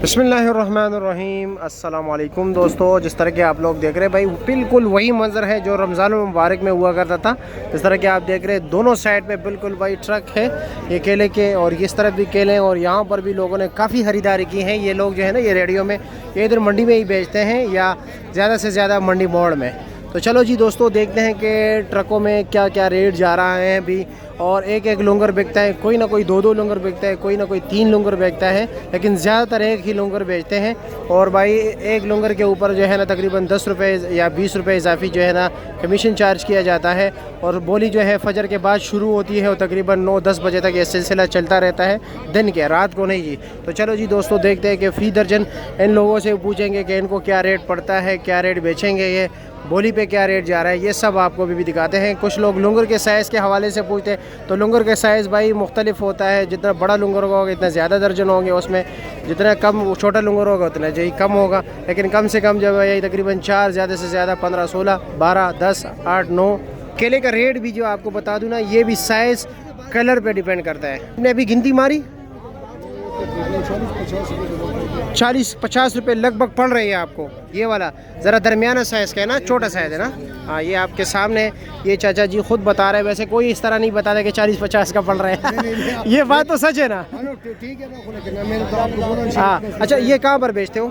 बिस्मिल्लाहिर्रहमानिर्रहीम। अस्सलाम वालेकुम दोस्तों, जिस तरह के आप लोग देख रहे हैं भाई बिल्कुल वही मंज़र है जो रमज़ान मुबारक में हुआ करता था। जिस तरह के आप देख रहे हैं दोनों साइड पे बिल्कुल भाई ट्रक है ये केले के, और इस तरफ भी केले हैं, और यहाँ पर भी लोगों ने काफ़ी ख़रीदारी की है। ये लोग जो है ना ये रेडियो में ये इधर मंडी में ही बेचते हैं या ज़्यादा से ज़्यादा मंडी मोड़ में। तो चलो जी दोस्तों देखते हैं कि ट्रकों में क्या क्या रेट जा रहा है अभी। और एक एक लुंगर बिकता है, कोई ना कोई दो लुंगर बिकता है, कोई ना कोई 3 लुंगर बिकता है, लेकिन ज़्यादातर एक ही लुंगर बेचते हैं। और भाई एक लुंगर के ऊपर जो है ना तकरीबन 10 रुपये या 20 रुपये इजाफी जो है ना कमीशन चार्ज किया जाता है। और बोली जो है फजर के बाद शुरू होती है और तकरीबन 9-10 बजे तक ये सिलसिला चलता रहता है, दिन के, रात को नहीं जी। तो चलो जी दोस्तों देखते हैं कि फ़ी दर्जन इन लोगों से पूछेंगे कि इनको क्या रेट पड़ता है, क्या रेट बेचेंगे, ये बोली पे क्या रेट जा रहा है, ये सब आपको भी दिखाते हैं। कुछ लोग लुंगर के साइज़ के हवाले से पूछते हैं, तो लुंगर का साइज़ भाई मुख्तलिफ होता है। जितना बड़ा लुंगर होगा इतना ज़्यादा दर्जन होंगे उसमें, जितना कम छोटा लुंगर होगा उतना जी कम होगा। लेकिन कम से कम जब यही तकरीबन 4, ज़्यादा से ज़्यादा 15, 16, 12, 10, 8, 9। केले का रेट भी जो आपको बता दूँ ना, ये भी साइज़ कलर पे डिपेंड करता है। हमने अभी गिनती मारी 40-50 रुपये लगभग पड़ रही है आपको। ये वाला ज़रा दरमियाना साइज़ का है ना, छोटा साइज़ है ना। हाँ, ये आपके सामने ये चाचा जी खुद बता रहे हैं। वैसे कोई इस तरह नहीं बताता कि 40-50 का पड़ रहा है। ये बात तो सच है ना। हाँ अच्छा, ये कहाँ पर बेचते हो?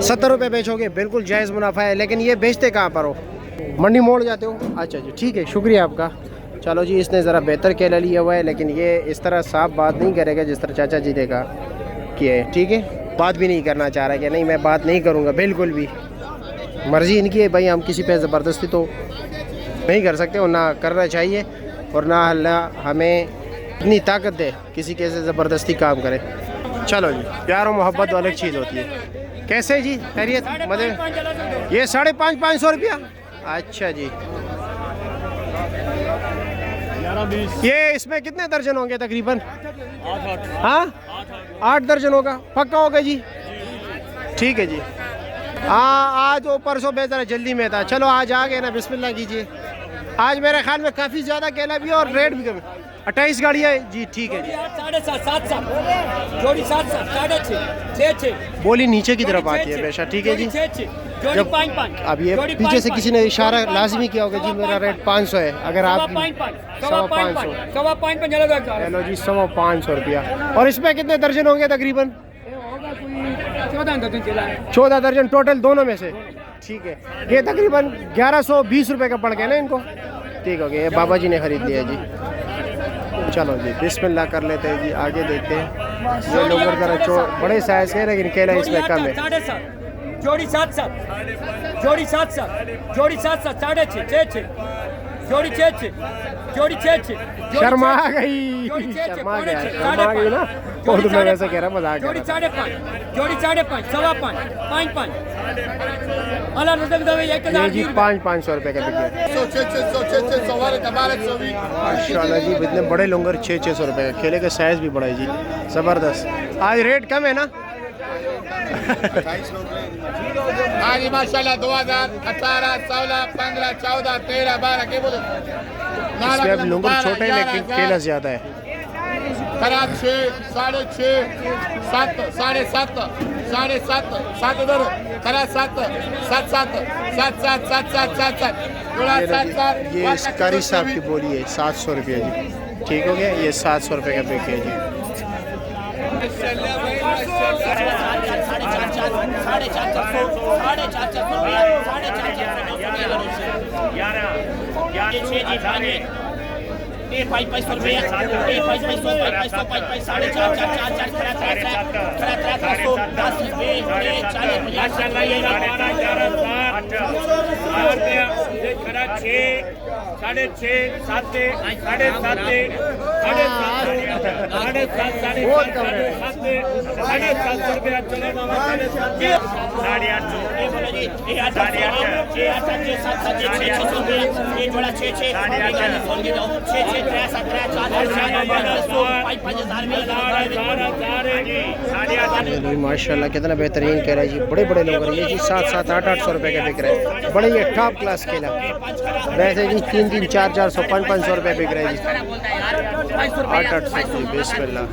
70 रुपये बेचोगे, बिल्कुल जायज़ मुनाफा है। लेकिन ये बेचते कहाँ पर हो? मंडी मोड़ जाते हो? अच्छा जी ठीक है, शुक्रिया आपका। चलो जी, इसने ज़रा बेहतर केला लिया हुआ है, लेकिन ये इस तरह साफ बात नहीं करेगा जिस तरह चाचा जी ने कहा किया है। ठीक है, बात भी नहीं करना चाह रहा कि नहीं मैं बात नहीं करूँगा, बिल्कुल भी मर्ज़ी इनकी है भाई। हम किसी पे ज़बरदस्ती तो नहीं कर सकते, और ना करना चाहिए, और ना अल्लाह हमें इतनी ताकत दे किसी के से ज़बरदस्ती काम करे। चलो जी, प्यार और मोहब्बत तो अलग चीज़ होती है। कैसे जी, खैरियत? मतलब ये 550 रुपया। अच्छा जी, ये इसमें कितने दर्जन होंगे तकरीबन? 8। हाँ 8 दर्जन होगा, पक्का होगा जी। ठीक है जी। हाँ आज वो परसों बेहतर जल्दी में था। चलो आज आ गए ना, बिस्मिल्लाह कीजिए। आज मेरे ख्याल में काफ़ी ज़्यादा केला भी और रेट भी कम। 28 गाड़ियाँ जी, ठीक है जी। 7.5 जोड़ी 7.5 बोली नीचे की तरफ आती है बेशा। ठीक है जी। जब अब ये पीछे से किसी ने इशारा लाजमी किया होगा जी मेरा रेट 500 है, अगर आप 5.5 चलो जी 550 रुपया। और इसमें कितने दर्जन होंगे तकरीबन? 14 दर्जन टोटल दोनों में से। ठीक है, ये तकरीबन 1120 रुपये का पड़ गया ना इनको। ठीक हो गया, ये बाबा जी ने खरीद लिया जी। चलो जी बिस्मिल्लाह कर लेते हैं जी, आगे देखते हैं। ये लोग बड़े साइज के, लेकिन केला इसमें कम है। जोड़ी 7 जोड़ी 7 जोड़ी 7 6.5 जोड़ी 6 जोड़ी 6 शर्मा गई, शर्मा गई ना। और तो मैं वैसे कह रहा मजाक कर रहा। जोड़ी 5.5 सवा 5 ये जी 500 रुपये का बिक माशाल्लाह जी। इतने बड़े लुंगर 600 रुपये का। केले का साइज़ भी बड़ा है जी, ज़बरदस्त। आज रेट कम है ना। हाँ जी माशाल्लाह। 2018, 16, 15, 14, 13, 12 के बोले। इसमें अब लुंगर छोटे हैं लेकिन केला ज़्यादा है। 6, 6.5, 7, 7.5, 7.5, 7 इधर 7, 7. ये इस कारी साहब की बोली है 700 रुपये जी। ठीक हो गया, ये 700 रुपये का बिक है जी। माशाल्लाह कितना बेहतरीन केला जी। बड़े बड़े लोग ये जी 700, 800, 800 रुपये का बिक रहा है। बड़े ये टॉप क्लास केला। वैसे जी 300, 400, 500 रुपये बिक रहा है जी। 800 बिस्मिल्लाह।